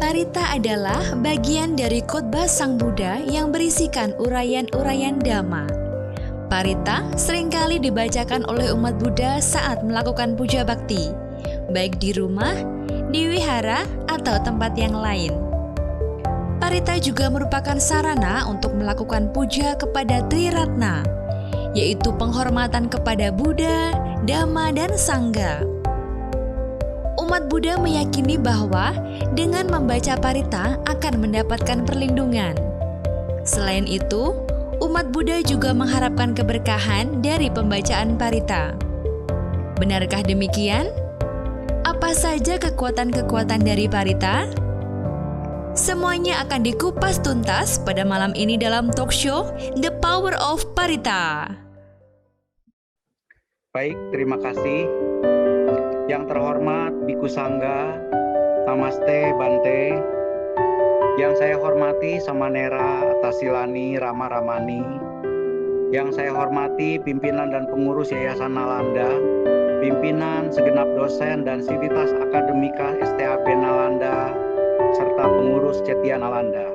Parita adalah bagian dari khotbah Sang Buddha yang berisikan uraian-uraian Dhamma. Parita seringkali dibacakan oleh umat Buddha saat melakukan puja bakti, baik di rumah, di wihara, atau tempat yang lain. Parita juga merupakan sarana untuk melakukan puja kepada Triratna, yaitu penghormatan kepada Buddha, Dhamma, dan Sangha. Umat Buddha meyakini bahwa dengan membaca Parita akan mendapatkan perlindungan. Selain itu, umat Buddha juga mengharapkan keberkahan dari pembacaan Parita. Benarkah demikian? Apa saja kekuatan-kekuatan dari Parita? Semuanya akan dikupas tuntas pada malam ini dalam talk show The Power of Parita. Baik, terima kasih. Yang terhormat Biku Sangga, Namaste Bante. Yang saya hormati Samanera Tasilani Rama Ramani. Yang saya hormati pimpinan dan pengurus Yayasan Nalanda, pimpinan segenap dosen dan sivitas akademika STAB Nalanda, serta pengurus Cetia Nalanda.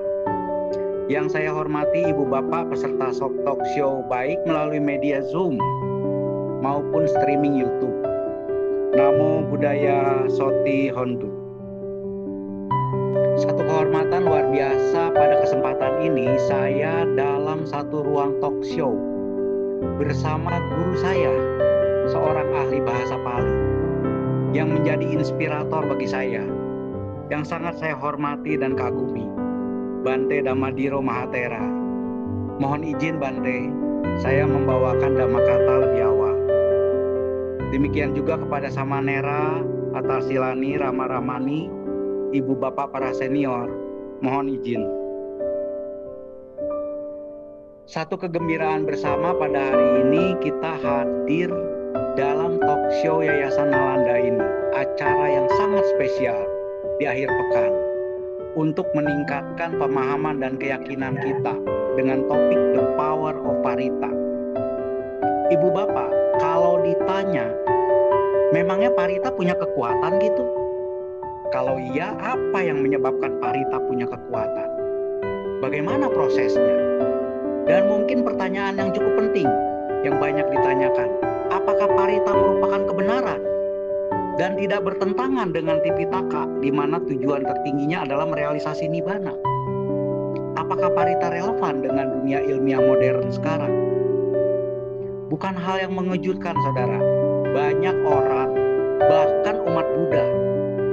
Yang saya hormati Ibu Bapak peserta talk show baik melalui media Zoom maupun streaming YouTube. Namo Buddhaya Soti Hondu. Satu kehormatan luar biasa pada kesempatan ini saya dalam satu ruang talk show bersama guru saya, seorang ahli bahasa Pali yang menjadi inspirator bagi saya, yang sangat saya hormati dan kagumi, Bante Dhammadhiro Mahatera. Mohon izin Bante, saya membawakan Dhammakata lebih awal. Demikian juga kepada Samanera Atasilani Rama Ramani, Ibu Bapak para senior, mohon izin. Satu kegembiraan bersama pada hari ini kita hadir dalam talk show Yayasan Nalanda ini, acara yang sangat spesial di akhir pekan untuk meningkatkan pemahaman dan keyakinan kita dengan topik The Power of Parita. Ibu Bapak, kalau ditanya, memangnya Parita punya kekuatan gitu? Kalau iya, apa yang menyebabkan Parita punya kekuatan? Bagaimana prosesnya? Dan mungkin pertanyaan yang cukup penting yang banyak ditanyakan, apakah Parita merupakan kebenaran dan tidak bertentangan dengan Tipitaka, di mana tujuan tertingginya adalah merealisasi Nibbana? Apakah Parita relevan dengan dunia ilmiah modern sekarang? Bukan hal yang mengejutkan, saudara. Banyak orang, bahkan umat Buddha,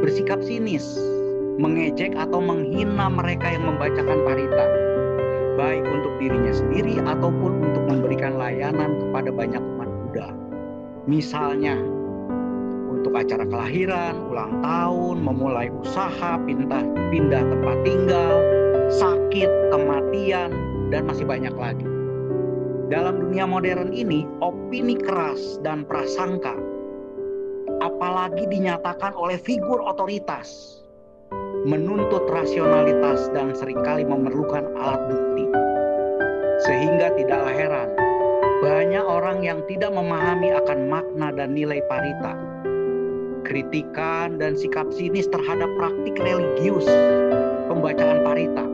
bersikap sinis, mengejek atau menghina mereka yang membacakan Parita, baik untuk dirinya sendiri ataupun untuk memberikan layanan kepada banyak umat Buddha. Misalnya, untuk acara kelahiran, ulang tahun, memulai usaha, pindah tempat tinggal, sakit, kematian, dan masih banyak lagi. Dalam dunia modern ini, opini keras dan prasangka, apalagi dinyatakan oleh figur otoritas, menuntut rasionalitas dan seringkali memerlukan alat bukti. Sehingga tidaklah heran, banyak orang yang tidak memahami akan makna dan nilai Parita. Kritikan dan sikap sinis terhadap praktik religius pembacaan Parita,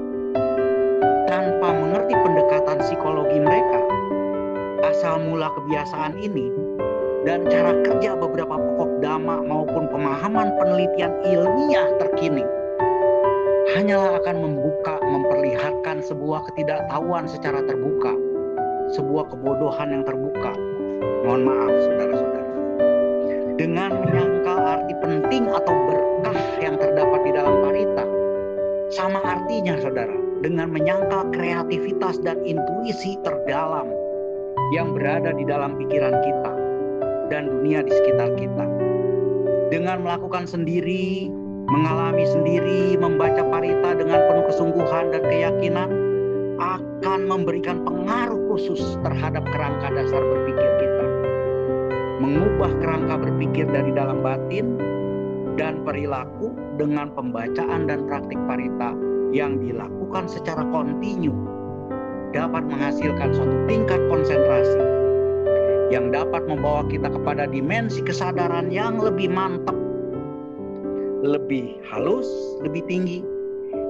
tanpa mengerti pendekatan psikologi mereka, asal mula kebiasaan ini, dan cara kerja beberapa pokok dhamma maupun pemahaman penelitian ilmiah terkini, hanyalah akan memperlihatkan sebuah ketidaktahuan secara terbuka, sebuah kebodohan yang terbuka. Mohon maaf, saudara-saudara. Dengan menyangkal arti penting atau berkah yang terdapat di dalam Parita, sama artinya, saudara, dengan menyangkal kreativitas dan intuisi terdalam yang berada di dalam pikiran kita dan dunia di sekitar kita. Dengan melakukan sendiri, mengalami sendiri, membaca Parita dengan penuh kesungguhan dan keyakinan akan memberikan pengaruh khusus terhadap kerangka dasar berpikir kita. Mengubah kerangka berpikir dari dalam batin dan perilaku dengan pembacaan dan praktik Parita yang dilakukan secara kontinu dapat menghasilkan suatu tingkat konsentrasi yang dapat membawa kita kepada dimensi kesadaran yang lebih mantap, lebih halus, lebih tinggi,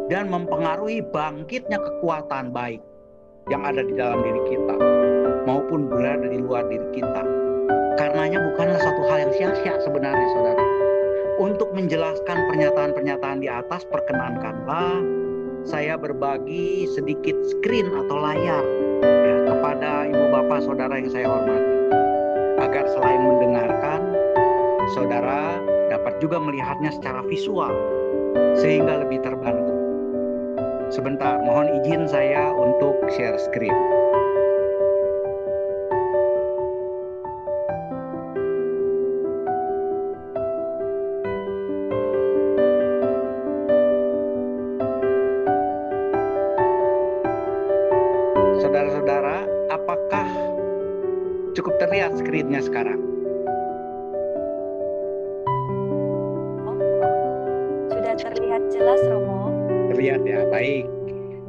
dan mempengaruhi bangkitnya kekuatan baik yang ada di dalam diri kita maupun berada di luar diri kita. Karenanya bukanlah suatu hal yang sia-sia sebenarnya, saudara. Untuk menjelaskan pernyataan-pernyataan di atas, perkenankanlah saya berbagi sedikit screen atau layar ya, kepada ibu bapak saudara yang saya hormati, agar selain mendengarkan, saudara dapat juga melihatnya secara visual sehingga lebih terbantu. Sebentar, mohon izin saya untuk share screen. Saudara-saudara, apakah cukup terlihat screen-nya sekarang? Sudah terlihat jelas, Romo. Terlihat ya, baik.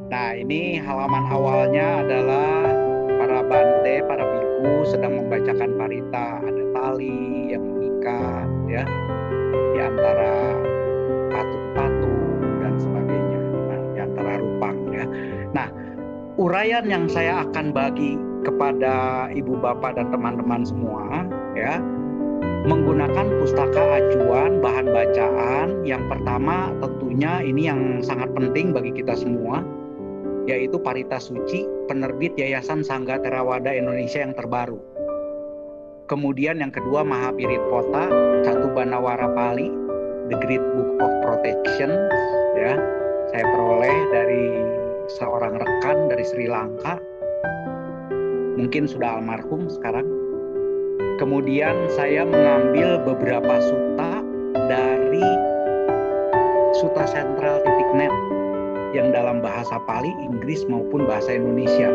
Nah, ini halaman awalnya adalah para bante, para biku sedang membacakan parita. Ada tali yang mengikat ya di antara patung-patung dan sebagainya, di antara rupang ya. Nah, uraian yang saya akan bagi kepada ibu bapak dan teman-teman semua ya, menggunakan pustaka acuan bahan bacaan. Yang pertama tentunya ini yang sangat penting bagi kita semua, yaitu Parita Suci penerbit Yayasan Sangga Theravada Indonesia yang terbaru. Kemudian yang kedua Mahapirit Pota Catubanawara Pali, The Great Book of Protection ya. Saya peroleh dari seorang rekan dari Sri Lanka, mungkin sudah almarhum sekarang. Kemudian saya mengambil beberapa sutta dari suttasentral.net yang dalam bahasa Pali, Inggris maupun bahasa Indonesia.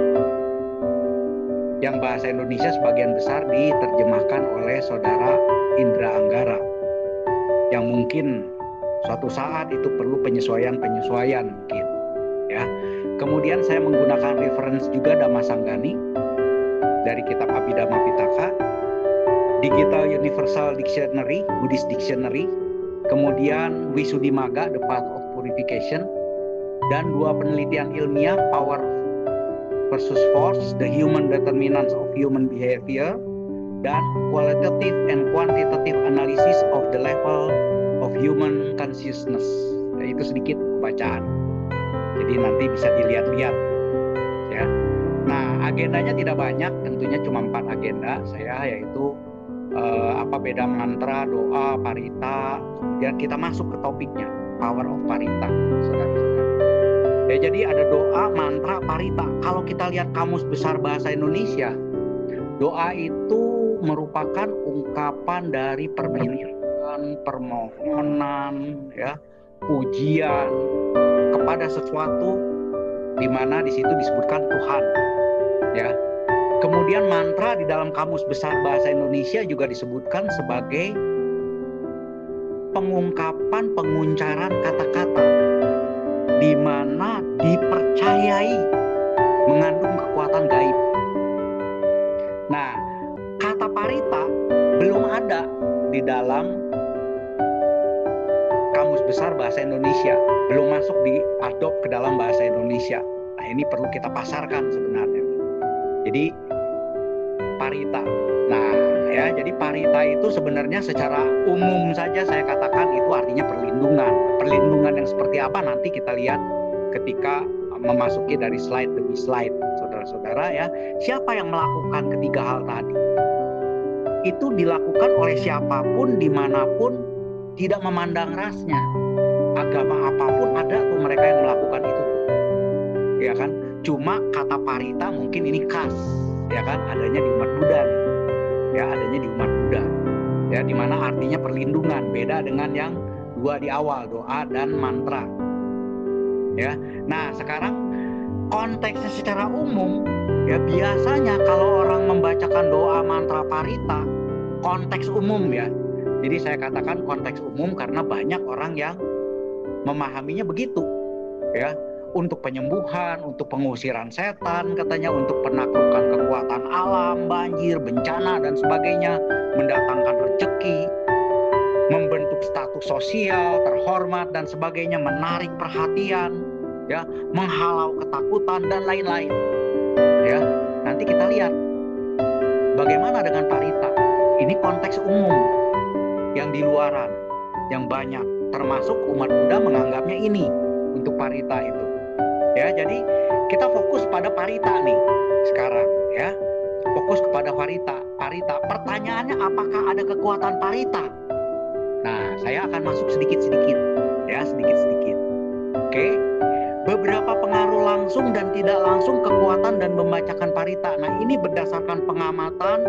Yang bahasa Indonesia sebagian besar diterjemahkan oleh saudara Indra Anggara, yang mungkin suatu saat itu perlu penyesuaian mungkin ya. Kemudian saya menggunakan reference juga Dhammasanggani dari kitab Abhidhamma Pitaka, Digital Universal Dictionary, Buddhist Dictionary, kemudian Visuddhimagga, The Path of Purification, dan dua penelitian ilmiah, Power versus Force, The Human Determinants of Human Behavior, dan Qualitative and Quantitative Analysis of the Level of Human Consciousness. Ya, itu sedikit bacaan. Jadi nanti bisa dilihat-lihat ya. Nah, agendanya tidak banyak, tentunya cuma 4 agenda saya, yaitu beda mantra, doa, parita. Kemudian kita masuk ke topiknya, Power of Parita, saudara-saudara. Ya, jadi ada doa, mantra, parita. Kalau kita lihat Kamus Besar Bahasa Indonesia, doa itu merupakan ungkapan dari permintaan, permohonan, ya, pujian kepada sesuatu di mana di situ disebutkan Tuhan, ya. Kemudian mantra di dalam Kamus Besar Bahasa Indonesia juga disebutkan sebagai pengungkapan, penguncaran kata-kata di mana dipercayai mengandung kekuatan gaib. Nah, kata parita belum ada di dalam Kamus Besar Bahasa Indonesia, belum masuk diadop ke dalam bahasa Indonesia. Nah, ini perlu kita pasarkan sebenarnya. Jadi parita. Nah, ya, jadi parita itu sebenarnya secara umum saja saya katakan itu artinya perlindungan. Perlindungan yang seperti apa nanti kita lihat ketika memasuki dari slide demi slide, saudara-saudara ya. Siapa yang melakukan ketiga hal tadi? Itu dilakukan oleh siapapun, dimanapun, tidak memandang rasnya. Agama apapun ada tuh mereka yang melakukan itu tuh. Ya kan? Cuma kata parita mungkin ini khas, ya kan? Adanya di umat Buddha nih. Ya, adanya di umat Buddha. Ya, di mana artinya perlindungan, beda dengan yang dua di awal, doa dan mantra. Ya. Nah, sekarang konteksnya secara umum, ya biasanya kalau orang membacakan doa, mantra, parita, konteks umum ya. Jadi saya katakan konteks umum karena banyak orang yang memahaminya begitu, ya. Untuk penyembuhan, untuk pengusiran setan, katanya untuk penaklukan kekuatan alam, banjir, bencana dan sebagainya, mendatangkan rezeki, membentuk status sosial, terhormat dan sebagainya, menarik perhatian, ya, menghalau ketakutan dan lain-lain. Ya, nanti kita lihat bagaimana dengan parita. Ini konteks umum yang di luaran, yang banyak, termasuk umat Buddha menganggapnya ini untuk parita itu. Ya, jadi kita fokus pada parita nih sekarang, ya. Fokus kepada parita. Pertanyaannya, apakah ada kekuatan parita? Nah, saya akan masuk sedikit-sedikit, ya, sedikit-sedikit. Oke. Beberapa pengaruh langsung dan tidak langsung kekuatan dan membacakan parita. Nah, ini berdasarkan pengamatan,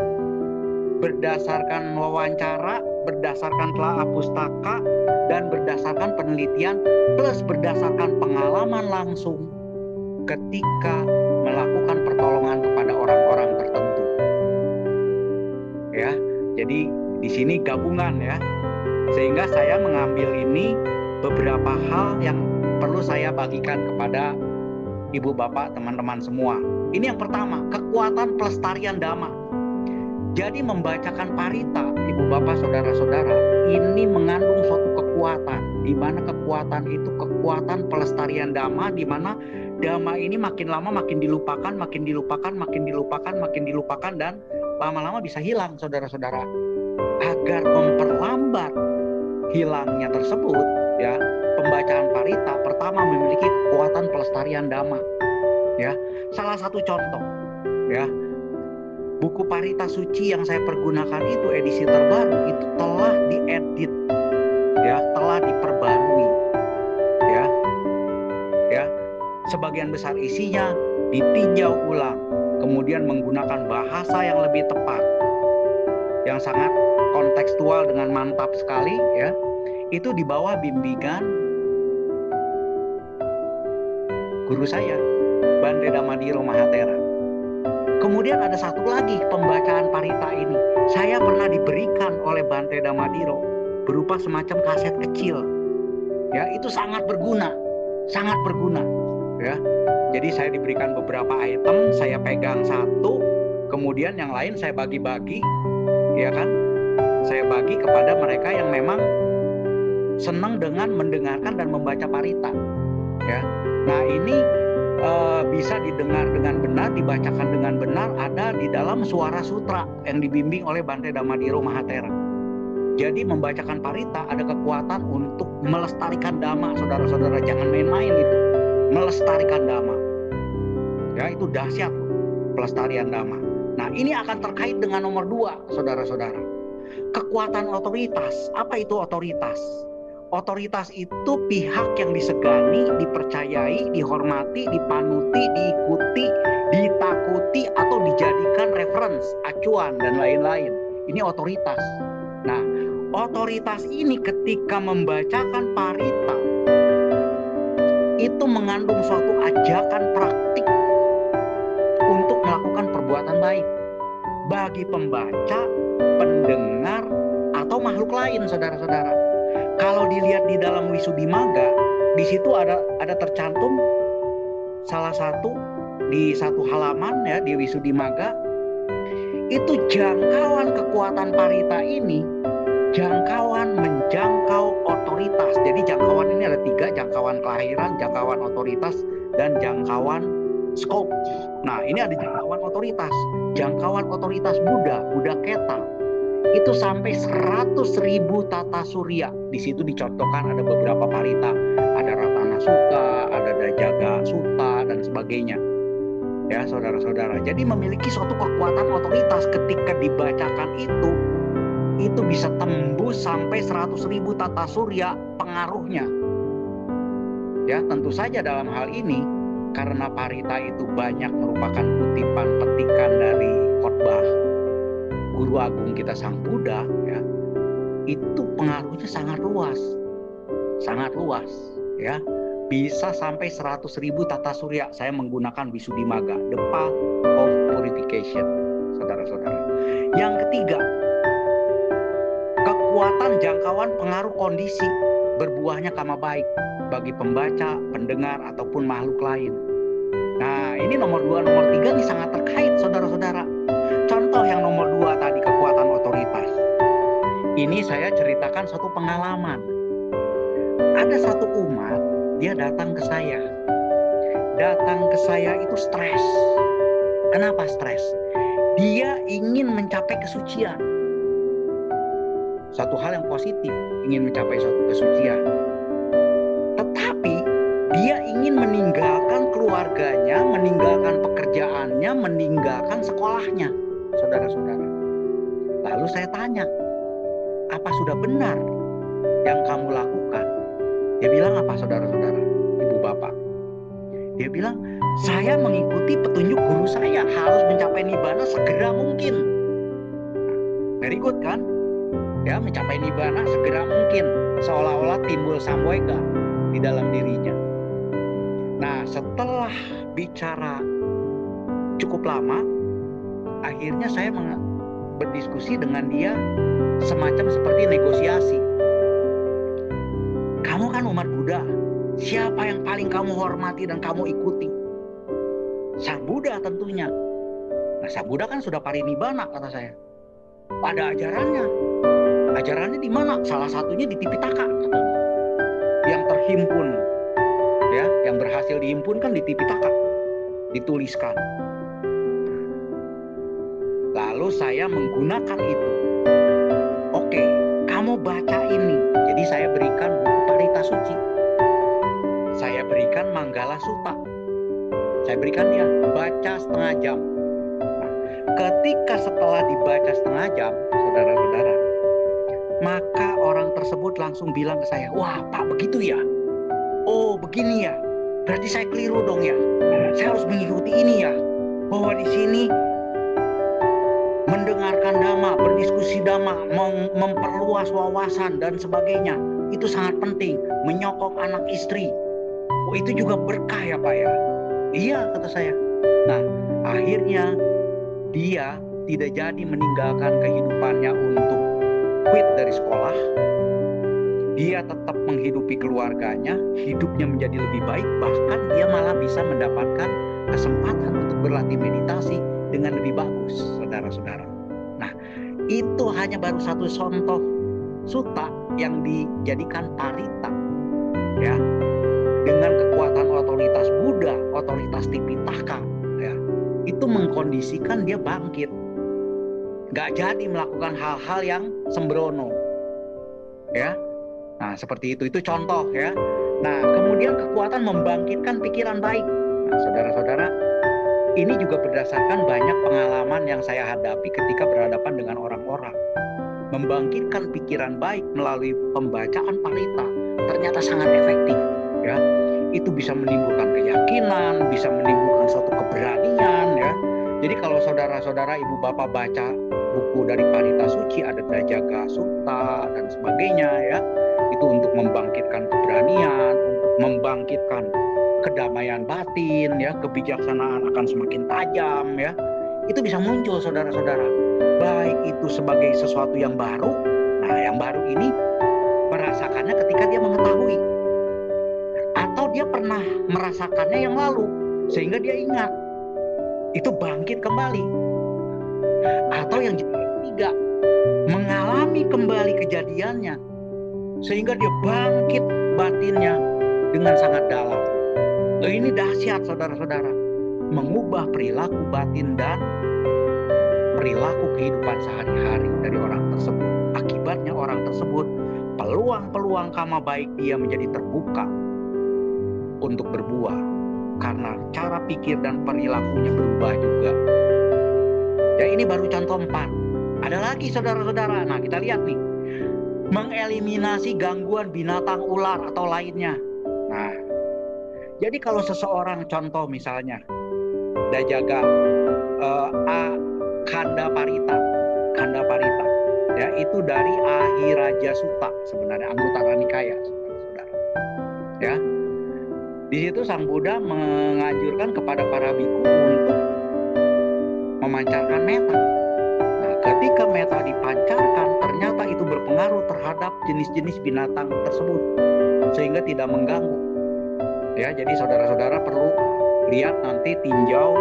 berdasarkan wawancara, berdasarkan telaah pustaka, dan berdasarkan penelitian, plus berdasarkan pengalaman langsung ketika melakukan pertolongan kepada orang-orang tertentu. Ya, jadi di sini gabungan ya. Sehingga saya mengambil ini beberapa hal yang perlu saya bagikan kepada ibu bapak, teman-teman semua. Ini yang pertama, kekuatan pelestarian dhamma. Jadi membacakan parita, ibu bapak, saudara-saudara, ini mengandung suatu kekuatan, di mana kekuatan itu kekuatan pelestarian dhamma, di mana dhamma ini makin lama makin dilupakan, dan lama-lama bisa hilang, saudara-saudara. Agar memperlambat hilangnya tersebut, ya, pembacaan parita pertama memiliki kekuatan pelestarian dhamma. Ya, salah satu contoh, ya, buku parita suci yang saya pergunakan itu edisi terbaru itu telah diedit, ya, telah diperbarui, ya, sebagian besar isinya ditinjau ulang, kemudian menggunakan bahasa yang lebih tepat, yang sangat kontekstual dengan mantap sekali, ya. Itu di bawah bimbingan guru saya, Bante Damadiro Mahatera. Kemudian ada satu lagi pembacaan parita ini. Saya pernah diberikan oleh Bante Damadiro berupa semacam kaset kecil. Ya, itu sangat berguna, ya. Jadi saya diberikan beberapa item, saya pegang satu, kemudian yang lain saya bagi-bagi, ya kan? Saya bagi kepada mereka yang memang senang dengan mendengarkan dan membaca parita, ya. Nah, ini bisa didengar dengan benar, dibacakan dengan benar, ada di dalam Suara Sutra yang dibimbing oleh Bante Damadiro Mahatera. Jadi membacakan parita ada kekuatan untuk melestarikan dhamma, saudara-saudara, jangan main-main itu. Melestarikan dhamma, ya, itu dahsyat pelestarian dhamma. Nah, ini akan terkait dengan nomor 2, saudara-saudara. Kekuatan otoritas. Apa itu otoritas? Otoritas itu pihak yang disegani, dipercayai, dihormati, dipanuti, diikuti, ditakuti, atau dijadikan reference, acuan, dan lain-lain. Ini otoritas. Nah, otoritas ini ketika membacakan parita itu mengandung suatu ajakan praktik untuk melakukan perbuatan baik bagi pembaca, pendengar, atau makhluk lain, saudara-saudara. Kalau dilihat di dalam Wisuddhimagga, di situ ada tercantum salah satu di satu halaman, ya, di Wisuddhimagga, itu jangkauan kekuatan parita ini, jangkauan menjangkau otoritas. Jadi jangkauan ini ada 3, jangkauan kelahiran, jangkauan otoritas, dan jangkauan scope. Nah, ini ada jangkauan otoritas Buddha Keta. Itu sampai 100.000 tata surya. Di situ dicontohkan ada beberapa parita, ada Ratana Sutta, ada Dajaga Sutta, dan sebagainya. Ya, saudara-saudara. Jadi memiliki suatu kekuatan otoritas ketika dibacakan itu bisa tembus sampai 100.000 tata surya pengaruhnya. Ya, tentu saja dalam hal ini karena parita itu banyak merupakan kutipan petikan dari khotbah Guru Agung kita Sang Buddha, ya, itu pengaruhnya sangat luas, ya, bisa sampai 100.000 tata surya. Saya menggunakan Wisuddhimagga, The Path of Purification, saudara-saudara. Yang ketiga, kekuatan jangkauan pengaruh kondisi berbuahnya karma baik bagi pembaca, pendengar, ataupun makhluk lain. Nah, ini nomor 2, nomor 3 ini sangat terkait, saudara-saudara. Contoh yang nomor 2 tadi, kekuatan otoritas. Ini saya ceritakan satu pengalaman. Ada satu umat, dia datang ke saya. datang ke saya itu stres. Kenapa stres? Dia ingin mencapai kesucian. Satu hal yang positif, ingin mencapai suatu kesucian. Tetapi dia ingin meninggalkan keluarganya, meninggalkan pekerjaannya, meninggalkan sekolahnya, saudara-saudara. Lalu saya tanya, apa sudah benar yang kamu lakukan? Dia bilang apa, saudara-saudara, ibu bapak? Dia bilang, saya mengikuti petunjuk guru saya, harus mencapai nibbana segera mungkin. Very good kan? Ya, mencapai nibbana segera mungkin, seolah-olah timbul samvega di dalam dirinya. Nah, setelah bicara cukup lama, akhirnya saya berdiskusi dengan dia semacam seperti negosiasi. Kamu kan umat Buddha, siapa yang paling kamu hormati dan kamu ikuti? Sang Buddha tentunya. Nah, Sang Buddha kan sudah parinibbana, kata saya. Pada ajarannya. Ajarannya di mana? Salah satunya di Tipitaka, katanya. Yang terhimpun, ya, yang berhasil dihimpunkan di Tipitaka, dituliskan. Lalu saya menggunakan itu. Oke, kamu baca ini. Jadi saya berikan buku Parita Suci. Saya berikan Manggala Sutta. Saya berikan dia baca setengah jam. Nah, ketika setelah dibaca setengah jam, saudara-saudara, maka orang tersebut langsung bilang ke saya, wah Pak, begitu ya? Oh begini ya? Berarti saya keliru dong ya? Saya harus mengikuti ini ya? Bahwa di sini mendengarkan dhamma, berdiskusi dhamma, memperluas wawasan dan sebagainya, itu sangat penting. Menyokong anak istri, oh itu juga berkah ya Pak ya? Iya, kata saya. Nah, akhirnya dia tidak jadi meninggalkan kehidupannya untuk quit dari sekolah. Dia tetap menghidupi keluarganya, hidupnya menjadi lebih baik, bahkan dia malah bisa mendapatkan kesempatan untuk berlatih meditasi dengan lebih bagus, saudara-saudara. Nah, itu hanya baru satu contoh sutta yang dijadikan parita, ya, dengan kekuatan otoritas Buddha, otoritas Tipitaka, ya, itu mengkondisikan dia bangkit, nggak jadi melakukan hal-hal yang sembrono, ya. Nah, seperti itu contoh, ya. Nah, kemudian kekuatan membangkitkan pikiran baik. Nah, saudara-saudara, ini juga berdasarkan banyak pengalaman yang saya hadapi ketika berhadapan dengan orang-orang. Membangkitkan pikiran baik melalui pembacaan parita ternyata sangat efektif, ya. Itu bisa menimbulkan keyakinan, bisa menimbulkan suatu keberanian, ya. Jadi kalau saudara-saudara, ibu bapak baca buku dari Parita Suci, ada Dajaga Sutta dan sebagainya, ya. Itu untuk membangkitkan keberanian, untuk membangkitkan kedamaian batin, ya, kebijaksanaan akan semakin tajam, ya. Itu bisa muncul, saudara-saudara. Baik itu sebagai sesuatu yang baru. Nah, yang baru ini merasakannya ketika dia mengetahui, atau dia pernah merasakannya yang lalu sehingga dia ingat, itu bangkit kembali. Atau yang ketiga, mengalami kembali kejadiannya sehingga dia bangkit batinnya dengan sangat dalam. Loh, ini dahsyat, saudara-saudara. Mengubah perilaku batin dan perilaku kehidupan sehari-hari dari orang tersebut. Akibatnya orang tersebut, peluang-peluang karma baik dia menjadi terbuka untuk berbuah, karena cara pikir dan perilakunya berubah juga. Ya, ini baru contoh 4. Ada lagi, saudara-saudara. Nah, kita lihat nih. Mengeliminasi gangguan binatang ular atau lainnya. Nah, jadi kalau seseorang, contoh misalnya Dajaga Khanda Parita, ya, itu dari Ahiraja Sutta, sebenarnya Anguttara Nikaya, saudara-saudara. Ya, di situ Sang Buddha menganjurkan kepada para biku untuk memancarkan metta. Nah, ketika metta dipancarkan, ternyata itu berpengaruh terhadap jenis-jenis binatang tersebut sehingga tidak mengganggu. Ya, jadi saudara-saudara perlu lihat nanti, tinjau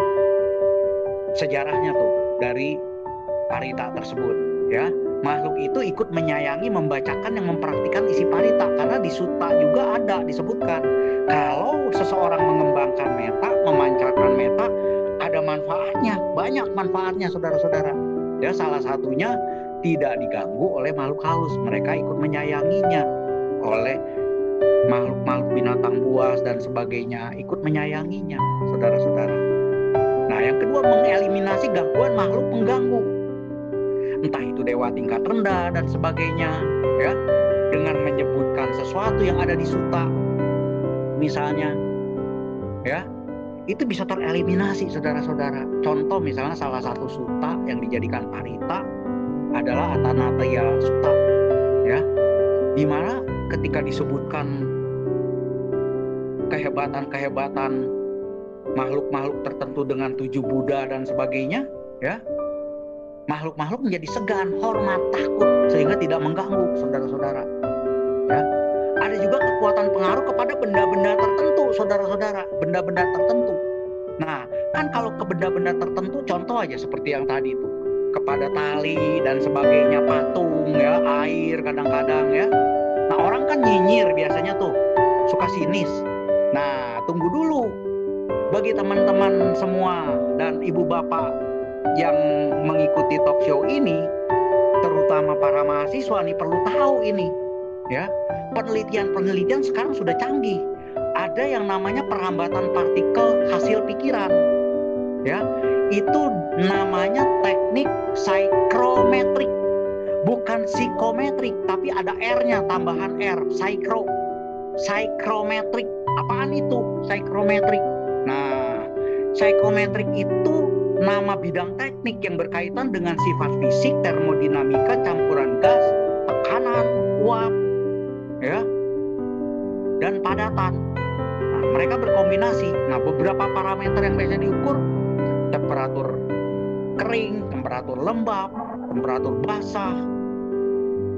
sejarahnya tuh dari parita tersebut, ya. Makhluk itu ikut menyayangi, membacakan, yang mempraktikkan isi parita, karena di sutta juga ada disebutkan Kalau seseorang mengembangkan meta, memancarkan meta, ada manfaatnya, banyak manfaatnya saudara-saudara. Ya, salah satunya tidak diganggu oleh makhluk halus, mereka ikut menyayanginya. Oleh makhluk-makhluk binatang buas dan sebagainya ikut menyayanginya, saudara-saudara. Nah, yang kedua, mengeliminasi gangguan makhluk pengganggu. Entah itu dewa tingkat rendah dan sebagainya, ya, dengan menyebutkan sesuatu yang ada di suta misalnya, ya, itu bisa tereliminasi saudara-saudara. Contoh misalnya salah satu suta yang dijadikan parita adalah Atanataya Suta, ya, di mana ketika disebutkan kehebatan-kehebatan makhluk-makhluk tertentu dengan 7 Buddha dan sebagainya, ya, makhluk-makhluk menjadi segan, hormat, takut, sehingga tidak mengganggu saudara-saudara. Ya, ada juga kekuatan pengaruh kepada benda-benda tertentu, saudara-saudara, benda-benda tertentu. Nah, kan kalau ke benda-benda tertentu, contoh aja seperti yang tadi itu, kepada tali dan sebagainya, patung, ya, air kadang-kadang, ya. Nah, orang kan nyinyir biasanya tuh, suka sinis. Nah, tunggu dulu. Bagi teman-teman semua dan ibu bapak yang mengikuti talk show ini, terutama para mahasiswa nih perlu tahu ini, ya. Penelitian sekarang sudah canggih. Ada yang namanya perlambatan partikel hasil pikiran, ya. Itu namanya teknik psychrometrik, bukan psikometrik, tapi ada R-nya, tambahan R, psychrometrik. Apaan itu psychrometrik? Nah, psychrometrik itu nama bidang teknik yang berkaitan dengan sifat fisik, termodinamika, campuran gas, tekanan, uap, ya, dan padatan. Nah, mereka berkombinasi. Nah, beberapa parameter yang biasa diukur: temperatur kering, temperatur lembab, temperatur basah,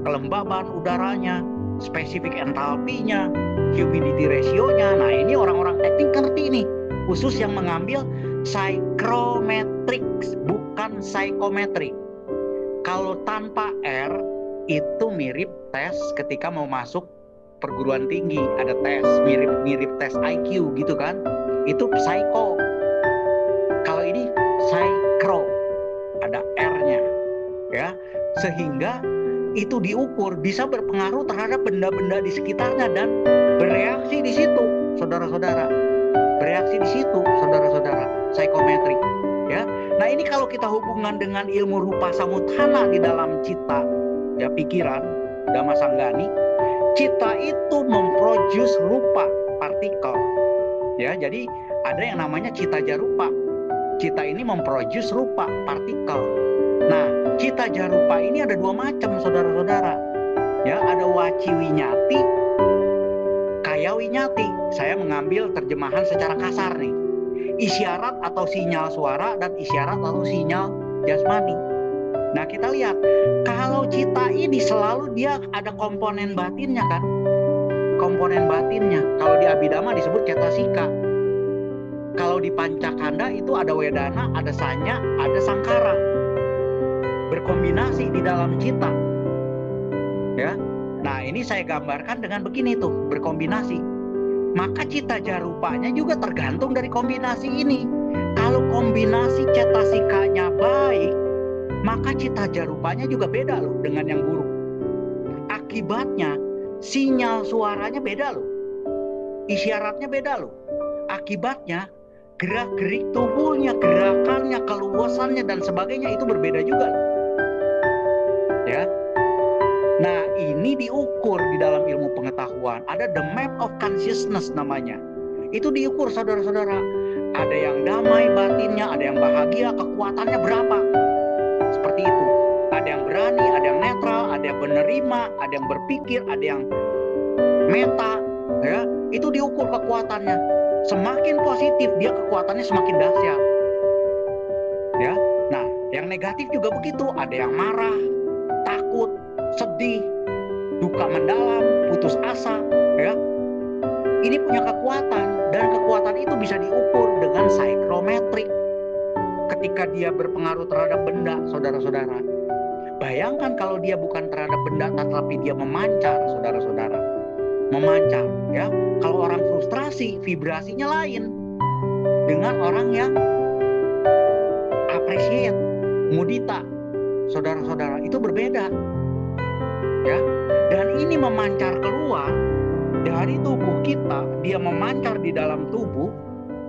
kelembaban udaranya, spesifik entalpinya, humidity ratio-nya. Nah, ini orang-orang teknik ngerti nih, khusus yang mengambil psychrometrik, bukan psikometrik. Kalau tanpa R itu mirip tes ketika mau masuk perguruan tinggi, ada tes mirip tes IQ gitu kan, itu psycho. Kalau ini psychro, ada R-nya, ya, sehingga itu diukur bisa berpengaruh terhadap benda-benda di sekitarnya dan bereaksi di situ, saudara-saudara. Bereaksi di situ, saudara-saudara, psikometrik, ya. Nah, ini kalau kita hubungan dengan ilmu rupa samutana di dalam cita, ya, pikiran, Dhamma Sanggani, cita itu memproduce rupa partikel, ya. Jadi ada yang namanya cita jarupa. Cita ini memproduce rupa partikel. Nah, cita jarupa ini ada 2 macam, saudara-saudara. Ya, ada waci winyati, kaya winyati. Saya mengambil terjemahan secara kasar nih. Isyarat atau sinyal suara dan isyarat atau sinyal jasmani. Nah, kita lihat kalau cita ini selalu dia ada komponen batinnya kan. Komponen batinnya. Kalau di Abhidhamma disebut cetasika. Kalau di Pancakanda itu ada wedana, ada sanya, ada sangkara. Berkombinasi di dalam cita. Ya. Nah, ini saya gambarkan dengan begini tuh, berkombinasi. Maka cita jarupanya juga tergantung dari kombinasi ini. Kalau kombinasi cetasikanya baik, maka cita jarupanya juga beda loh dengan yang buruk. Akibatnya sinyal suaranya beda loh. Isyaratnya beda loh. Akibatnya gerak-gerik tubuhnya, gerakannya, keluasannya dan sebagainya itu berbeda juga loh. Ya. Nah, ini diukur di dalam ilmu pengetahuan. Ada the map of consciousness namanya. Itu diukur, saudara-saudara. Ada yang damai batinnya, ada yang bahagia, kekuatannya berapa. Seperti itu. Ada yang berani, ada yang netral, ada yang menerima, ada yang berpikir, ada yang meta, ya. Itu diukur kekuatannya. Semakin positif dia, kekuatannya semakin dahsyat. Ya. Nah, yang negatif juga begitu. Ada yang marah, takut, sedih, duka mendalam, putus asa, ya. Ini punya kekuatan dan kekuatan itu bisa diukur dengan psychrometrik. Ketika dia berpengaruh terhadap benda, saudara-saudara. Bayangkan kalau dia bukan terhadap benda tetapi dia memancar, saudara-saudara. memancar, ya. Kalau orang frustrasi, vibrasinya lain dengan orang yang appreciate, mudita, saudara-saudara, itu berbeda, ya. Dan ini memancar keluar dari tubuh kita, dia memancar di dalam tubuh,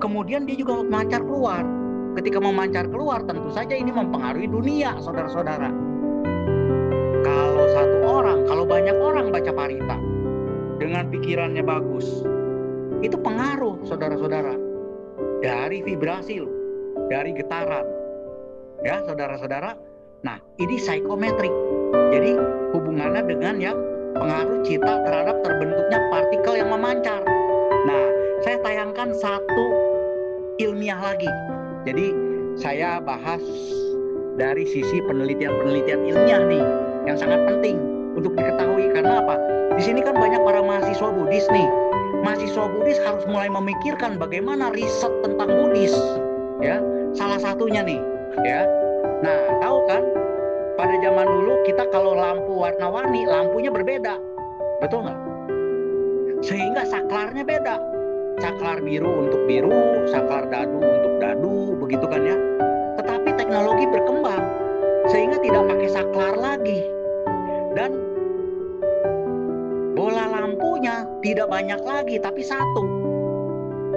kemudian dia juga memancar keluar. Ketika memancar keluar, tentu saja ini mempengaruhi dunia, saudara-saudara. Kalau satu orang, kalau banyak orang baca parita dengan pikirannya bagus, itu pengaruh, saudara-saudara, dari vibrasi loh, dari getaran, ya, saudara-saudara. Nah, ini psikometrik. Jadi hubungannya dengan yang pengaruh cita terhadap terbentuknya partikel yang memancar. Nah, saya tayangkan satu ilmiah lagi. Jadi saya bahas dari sisi penelitian-penelitian ilmiah nih yang sangat penting untuk diketahui. Karena apa? Di sini kan banyak para mahasiswa Buddhis nih. Mahasiswa Buddhis harus mulai memikirkan bagaimana riset tentang Buddhis, ya. Salah satunya nih, ya. Nah, tahu kan? Pada zaman dulu kita kalau lampu warna-warni, lampunya berbeda, betul nggak? Sehingga saklarnya beda. Saklar biru untuk biru, saklar dadu untuk dadu, begitu kan ya. Tetapi teknologi berkembang sehingga tidak pakai saklar lagi. Dan bola lampunya tidak banyak lagi, tapi satu.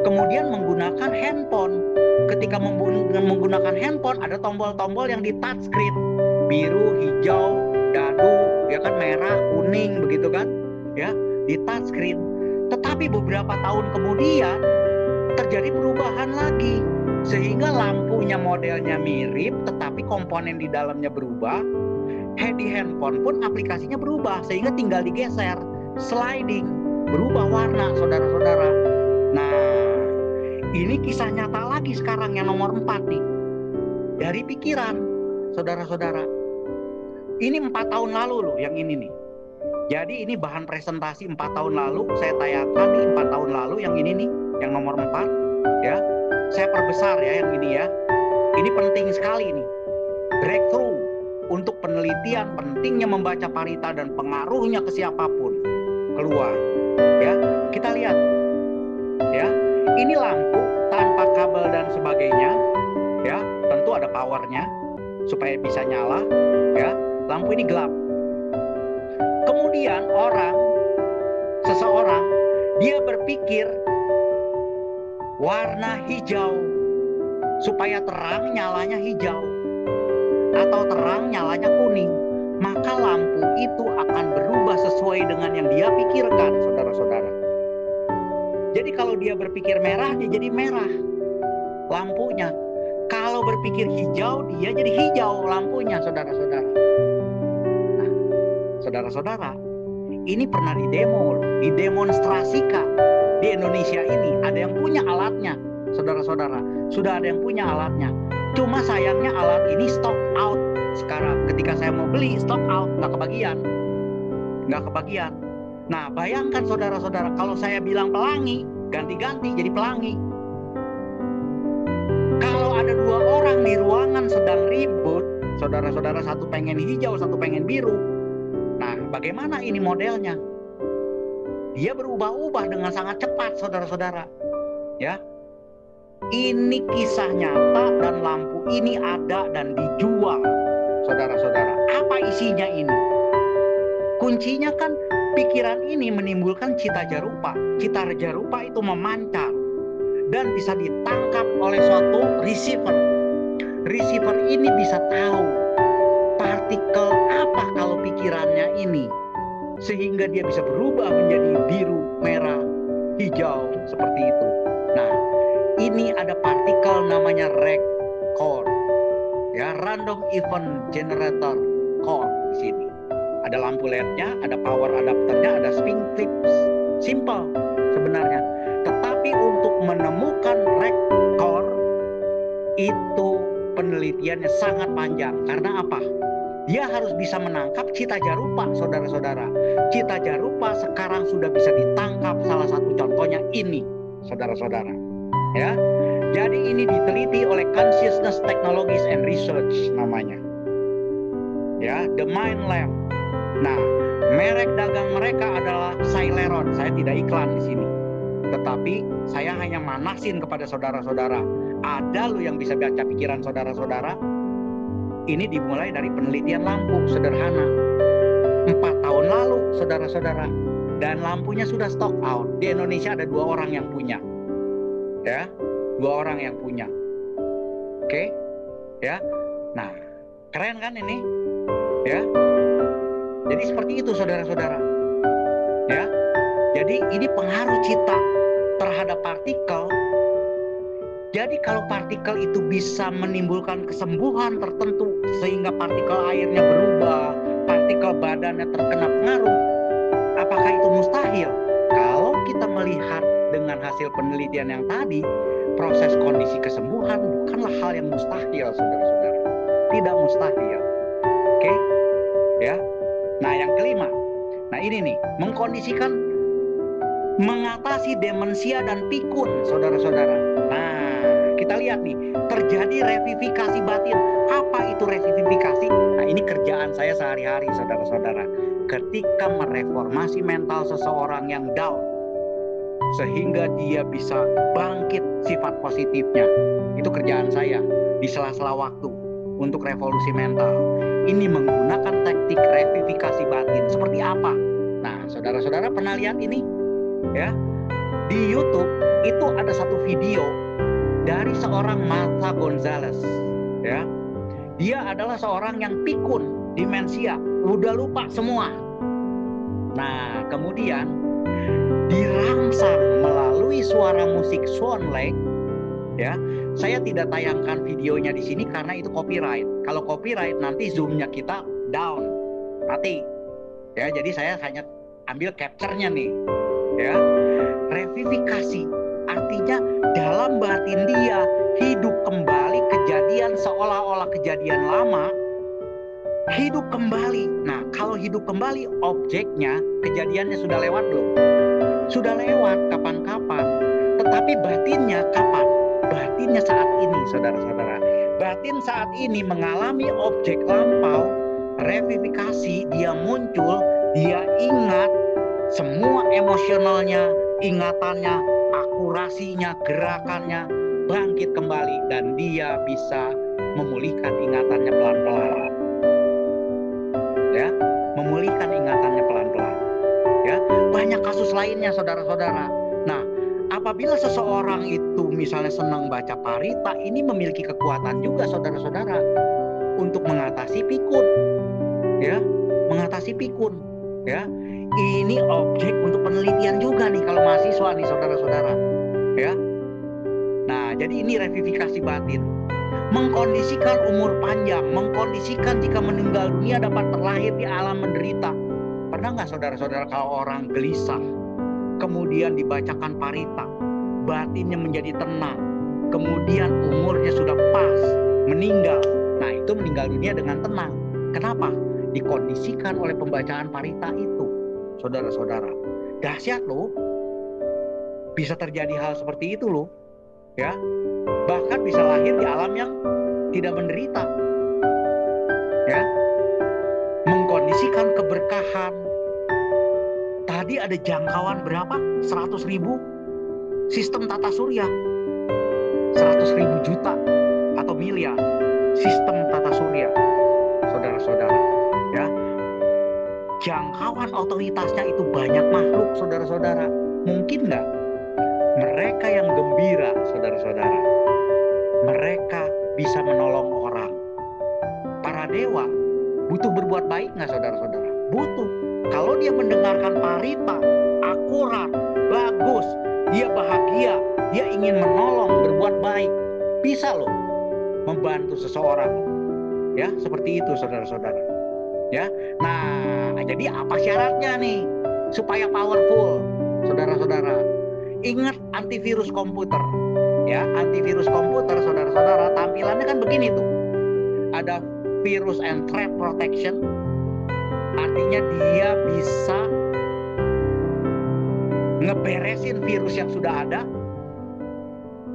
Kemudian menggunakan handphone. Ketika menggunakan handphone, ada tombol-tombol yang di touchscreen. Biru, hijau, dadu, ya kan, merah, kuning, begitu kan, ya, di touchscreen. Tetapi beberapa tahun kemudian terjadi perubahan lagi, sehingga lampunya modelnya mirip, tetapi komponen di dalamnya berubah. Di handphone pun aplikasinya berubah, sehingga tinggal digeser, sliding, berubah warna, saudara-saudara. Nah, ini kisah nyata lagi sekarang yang nomor 4 nih, dari pikiran, saudara-saudara. Ini 4 tahun lalu loh yang ini nih. Jadi ini bahan presentasi 4 tahun lalu, saya tayangkan di 4 tahun lalu yang ini nih, yang nomor 4, ya. Saya perbesar ya yang ini ya. Ini penting sekali nih. Breakthrough untuk penelitian pentingnya membaca parita dan pengaruhnya ke siapapun keluar. Ya, kita lihat. Ya, ini lampu tanpa kabel dan sebagainya. Ya, tentu ada powernya supaya bisa nyala. Ya, lampu ini gelap. Kemudian seseorang, dia berpikir warna hijau supaya terang nyalanya hijau atau terang nyalanya kuning, maka lampu itu akan berubah sesuai dengan yang dia pikirkan, saudara-saudara. Jadi kalau dia berpikir merah, dia jadi merah lampunya. Kalau berpikir hijau, dia jadi hijau lampunya, saudara-saudara. Saudara-saudara, ini pernah didemonstrasikan di Indonesia ini. Ada yang punya alatnya, saudara-saudara. Sudah ada yang punya alatnya. Cuma sayangnya alat ini stock out sekarang. Ketika saya mau beli, stock out, nggak kebagian. Nah, bayangkan saudara-saudara, kalau saya bilang pelangi, ganti-ganti jadi pelangi. Kalau ada 2 orang di ruangan sedang ribut, saudara-saudara, satu pengen hijau, satu pengen biru. Nah, bagaimana ini modelnya? Dia berubah-ubah dengan sangat cepat, saudara-saudara. Ya, ini kisah nyata dan lampu ini ada dan dijual, saudara-saudara. Apa isinya ini? Kuncinya kan pikiran ini menimbulkan cita jarupa. Cita jarupa itu memancar dan bisa ditangkap oleh suatu receiver. Receiver ini bisa tahu partikel apa kalau pikirannya ini, sehingga dia bisa berubah menjadi biru, merah, hijau, seperti itu. Nah, ini ada partikel namanya REC core, ya, random event generator core di sini. Ada lampu LED-nya, ada power adapternya, ada spin clips, simple sebenarnya. Tetapi untuk menemukan REC core itu penelitiannya sangat panjang. Karena apa? Dia harus bisa menangkap cita jarupa, saudara-saudara. Cita jarupa sekarang sudah bisa ditangkap, salah satu contohnya ini, saudara-saudara. Ya, jadi ini diteliti oleh Consciousness Technologies and Research namanya. Ya, The Mind Lab. Nah, merek dagang mereka adalah Celeron. Saya tidak iklan di sini, tetapi saya hanya manasin kepada saudara-saudara. Ada loh yang bisa baca pikiran saudara-saudara. Ini dimulai dari penelitian lampu sederhana 4 tahun lalu, saudara-saudara. Dan lampunya sudah stock out. Di Indonesia ada 2 orang yang punya. Ya, 2 orang yang punya. Oke, ya. Nah, keren kan ini? Ya. Jadi seperti itu, saudara-saudara. Ya. Jadi ini pengaruh cita terhadap partikel. Jadi kalau partikel itu bisa menimbulkan kesembuhan tertentu sehingga partikel airnya berubah, partikel badannya terkena pengaruh, apakah itu mustahil? Kalau kita melihat dengan hasil penelitian yang tadi, proses kondisi kesembuhan bukanlah hal yang mustahil, saudara-saudara. Tidak mustahil. Oke? Ya. Nah, yang kelima. Nah, ini nih, mengkondisikan mengatasi demensia dan pikun, saudara-saudara. Nah, kita lihat nih, terjadi revivifikasi batin. Apa itu revivifikasi? Nah, ini kerjaan saya sehari-hari, saudara-saudara. Ketika mereformasi mental seseorang yang down, sehingga dia bisa bangkit sifat positifnya. Itu kerjaan saya di sela-sela waktu untuk revolusi mental. Ini menggunakan teknik revivifikasi batin. Seperti apa? Nah, saudara-saudara pernah lihat ini? Ya, di YouTube itu ada satu video dari seorang Martha Gonzalez. Ya, dia adalah seorang yang pikun, demensia, udah lupa semua. Nah, kemudian dirangsang melalui suara musik Swan Lake. Ya, saya tidak tayangkan videonya di sini karena itu copyright. Kalau copyright nanti zoomnya kita down, mati. Ya, jadi saya hanya ambil capture-nya nih. Ya, revivifikasi artinya dalam batin dia hidup kembali kejadian seolah-olah kejadian lama, hidup kembali. Nah, kalau hidup kembali objeknya, kejadiannya sudah lewat belum? Sudah lewat kapan-kapan. Tetapi batinnya kapan? Batinnya saat ini, saudara-saudara. Batin saat ini mengalami objek lampau, revivifikasi, dia muncul, dia ingat semua emosionalnya, ingatannya, akurasinya, gerakannya bangkit kembali dan dia bisa memulihkan ingatannya pelan-pelan. Ya, memulihkan ingatannya pelan-pelan. Ya, banyak kasus lainnya, saudara-saudara. Nah, apabila seseorang itu misalnya senang baca parita, ini memiliki kekuatan juga, saudara-saudara, untuk mengatasi pikun. Ya, mengatasi pikun. Ya, ini objek untuk penelitian juga nih kalau mahasiswa nih, saudara-saudara. Ya. Nah, jadi ini revivifikasi batin. Mengkondisikan umur panjang, mengkondisikan jika meninggal dunia dapat terlahir di alam menderita. Pernah nggak saudara-saudara kalau orang gelisah, kemudian dibacakan parita, batinnya menjadi tenang, kemudian umurnya sudah pas, meninggal. Nah, itu meninggal dunia dengan tenang. Kenapa? Dikondisikan oleh pembacaan parita itu, saudara-saudara. Dahsyat loh. Bisa terjadi hal seperti itu loh. Ya. Bahkan bisa lahir di alam yang tidak menderita. Ya. Mengkondisikan keberkahan. Tadi ada jangkauan berapa? 100.000 sistem tata surya. 100.000 juta atau miliar sistem tata surya. Saudara-saudara, ya. Jangkauan otoritasnya itu banyak makhluk, saudara-saudara. Mungkin nggak mereka yang gembira, saudara-saudara, mereka bisa menolong orang. Para dewa butuh berbuat baik nggak, saudara-saudara? Butuh. Kalau dia mendengarkan parita, akurat, bagus, dia bahagia, dia ingin menolong, berbuat baik, bisa loh membantu seseorang. Ya, seperti itu, saudara-saudara. Ya, nah, jadi apa syaratnya nih supaya powerful, saudara-saudara? Ingat antivirus komputer. Ya, antivirus komputer, saudara-saudara, tampilannya kan begini tuh. Ada virus and threat protection. Artinya dia bisa ngeberesin virus yang sudah ada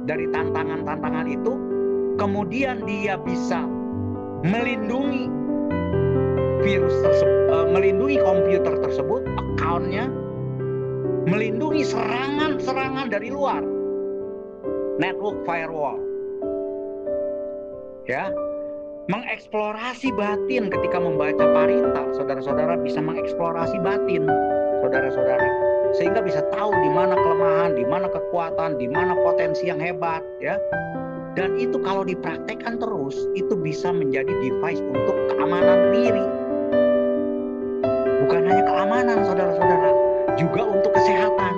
dari tantangan-tantangan itu. Kemudian dia bisa melindungi melindungi komputer tersebut, account-nya, melindungi serangan-serangan dari luar, network firewall, ya, mengeksplorasi batin. Ketika membaca Parita, saudara-saudara bisa mengeksplorasi batin, saudara-saudara, sehingga bisa tahu di mana kelemahan, di mana kekuatan, di mana potensi yang hebat, ya. Dan itu kalau dipraktekkan terus, itu bisa menjadi device untuk keamanan diri. Bukan hanya keamanan, saudara-saudara, juga untuk kesehatan.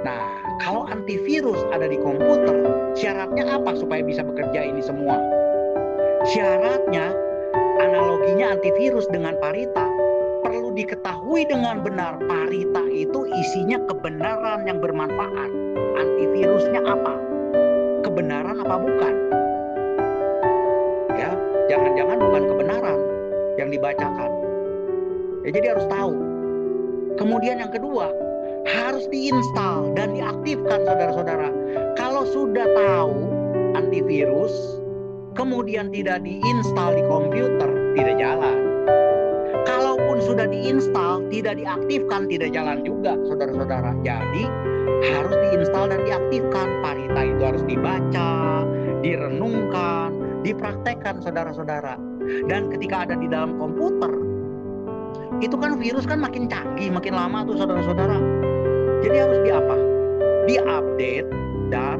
Nah, kalau antivirus ada di komputer, syaratnya apa supaya bisa bekerja ini semua? Syaratnya, analoginya antivirus dengan Parita, perlu diketahui dengan benar Parita itu isinya kebenaran yang bermanfaat. Antivirusnya apa? Kebenaran apa bukan? Ya, jangan-jangan bukan kebenaran yang dibacakan. Ya, jadi harus tahu. Kemudian yang kedua, harus diinstal dan diaktifkan, saudara-saudara. Kalau sudah tahu antivirus, kemudian tidak diinstal di komputer, tidak jalan. Kalaupun sudah diinstal, tidak diaktifkan, tidak jalan juga, saudara-saudara. Jadi harus diinstal dan diaktifkan. Parita itu harus dibaca, direnungkan, dipraktekkan, saudara-saudara. Dan ketika ada di dalam komputer, itu kan virus kan makin canggih, makin lama tuh, saudara-saudara. Jadi harus diupdate dan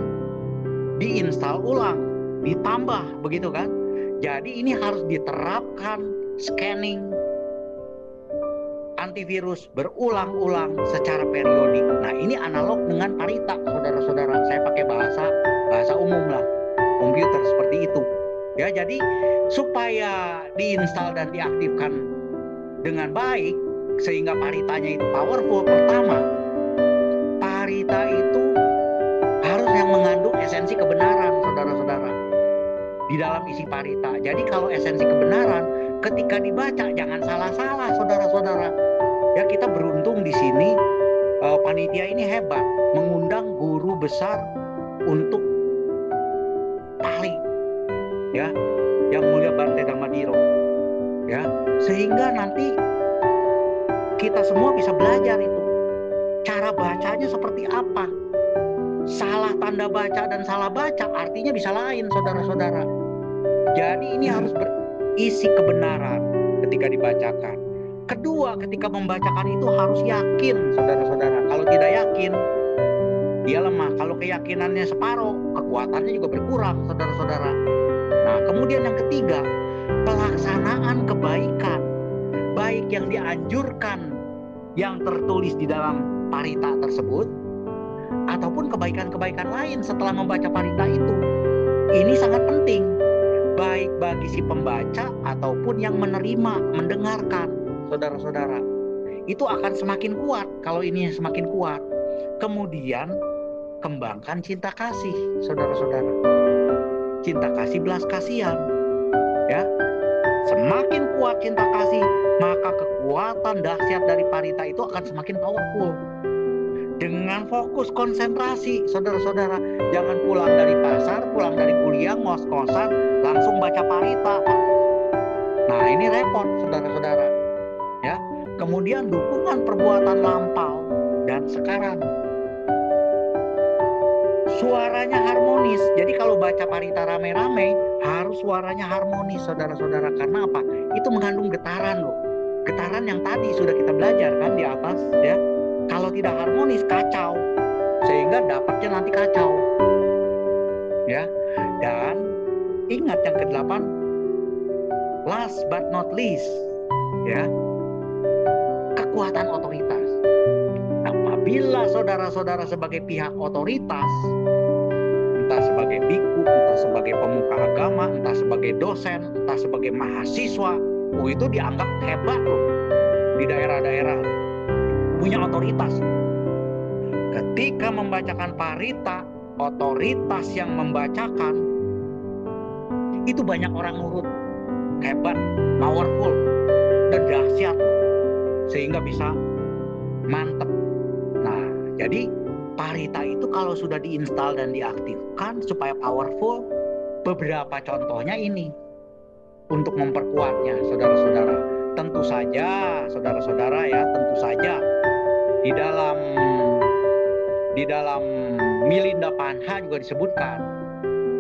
diinstal ulang, ditambah, begitu kan? Jadi ini harus diterapkan scanning antivirus berulang-ulang secara periodik. Nah, ini analog dengan Parita, saudara-saudara. Saya pakai bahasa umum lah, komputer seperti itu. Ya, jadi supaya diinstal dan diaktifkan dengan baik sehingga Paritanya itu powerful, pertama, Parita itu harus yang mengandung esensi kebenaran, saudara-saudara, di dalam isi Parita. Jadi kalau esensi kebenaran ketika dibaca jangan salah-salah, saudara-saudara. Ya, kita beruntung di sini, panitia ini hebat, mengundang guru besar untuk Pali, ya, yang mulia Bante Dhammadiro, ya, sehingga nanti kita semua bisa belajar itu cara bacanya seperti apa. Salah tanda baca dan salah baca artinya bisa lain, saudara-saudara. Jadi ini harus berisi kebenaran ketika dibacakan. Kedua, ketika membacakan itu harus yakin, saudara-saudara. Kalau tidak yakin, dia lemah. Kalau keyakinannya separuh, kekuatannya juga berkurang, saudara-saudara. Nah, kemudian yang ketiga, pelaksanaan kebaikan, baik yang dianjurkan, yang tertulis di dalam Parita tersebut, ataupun kebaikan-kebaikan lain setelah membaca Parita itu. Ini sangat penting, baik bagi si pembaca ataupun yang menerima, mendengarkan, saudara-saudara. Itu akan semakin kuat kalau ini semakin kuat. Kemudian kembangkan cinta kasih, saudara-saudara. Cinta kasih belas kasihan, ya. Semakin kuat cinta kasih, maka kekuatan dahsyat dari Parita itu akan semakin powerful. Dengan fokus konsentrasi, saudara-saudara. Jangan pulang dari pasar, pulang dari kuliah, ngos-ngosan, langsung baca Parita. Nah, ini repot, saudara-saudara. Ya. Kemudian dukungan perbuatan lampau dan sekarang. Suaranya harmonis. Jadi kalau baca Parita rame-rame, harus suaranya harmonis, saudara-saudara. Karena apa? Itu mengandung getaran loh. Getaran yang tadi sudah kita belajar kan di atas, ya. Kalau tidak harmonis, kacau. Sehingga dapatnya nanti kacau. Ya. Dan ingat yang ke-8, last but not least, ya, kekuatan otoritas. Apabila saudara-saudara sebagai pihak otoritas, entah sebagai biku, entah sebagai pemuka agama, entah sebagai dosen, entah sebagai mahasiswa, itu dianggap hebat loh di daerah-daerah, punya otoritas. Ketika membacakan Parita, otoritas yang membacakan itu banyak orang nurut, hebat, powerful, dan dahsyat, sehingga bisa mantep. Nah, jadi Parita itu kalau sudah diinstal dan diaktifkan supaya powerful, beberapa contohnya ini untuk memperkuatnya, saudara-saudara. tentu saja, saudara-saudara ya, tentu saja di dalam Milinda Panha juga disebutkan,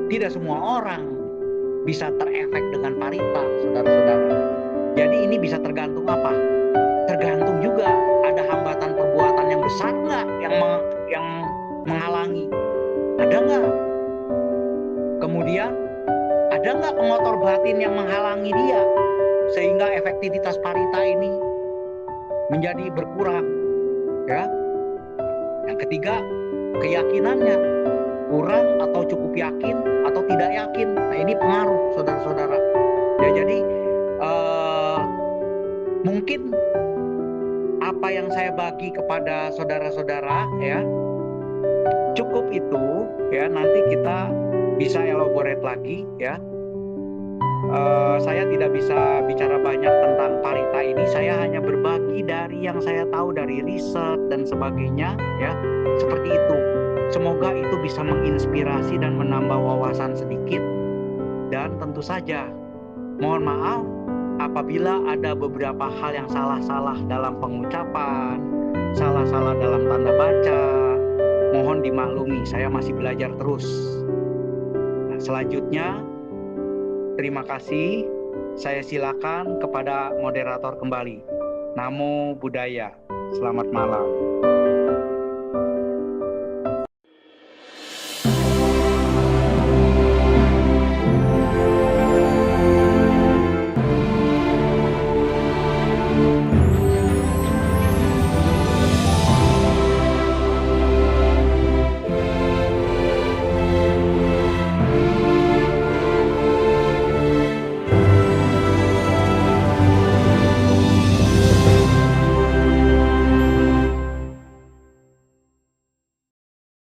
tidak semua orang bisa terefek dengan parita, saudara-saudara. Jadi ini bisa tergantung apa? Tergantung juga ada hambatan perbuatan yang besar nggak yang menghalangi? Ada nggak? Kemudian ada nggak pengotor batin yang menghalangi dia sehingga efektivitas parita ini menjadi berkurang? Ya. Yang ketiga, keyakinannya kurang atau cukup yakin atau tidak yakin. Nah ini pengaruh, saudara-saudara. Ya jadi mungkin apa yang saya bagi kepada saudara-saudara ya cukup itu ya, nanti kita bisa elaborate lagi ya. Saya tidak bisa bicara banyak tentang parita ini, saya hanya berbagi dari yang saya tahu dari riset dan sebagainya ya, seperti itu. Semoga itu bisa menginspirasi dan menambah wawasan sedikit. Dan tentu saja mohon maaf apabila ada beberapa hal yang salah-salah dalam pengucapan, salah-salah dalam tanda baca, mohon dimaklumi, saya masih belajar terus. Nah, selanjutnya, terima kasih. Saya silakan kepada moderator kembali. Namo Buddhaya. Selamat malam.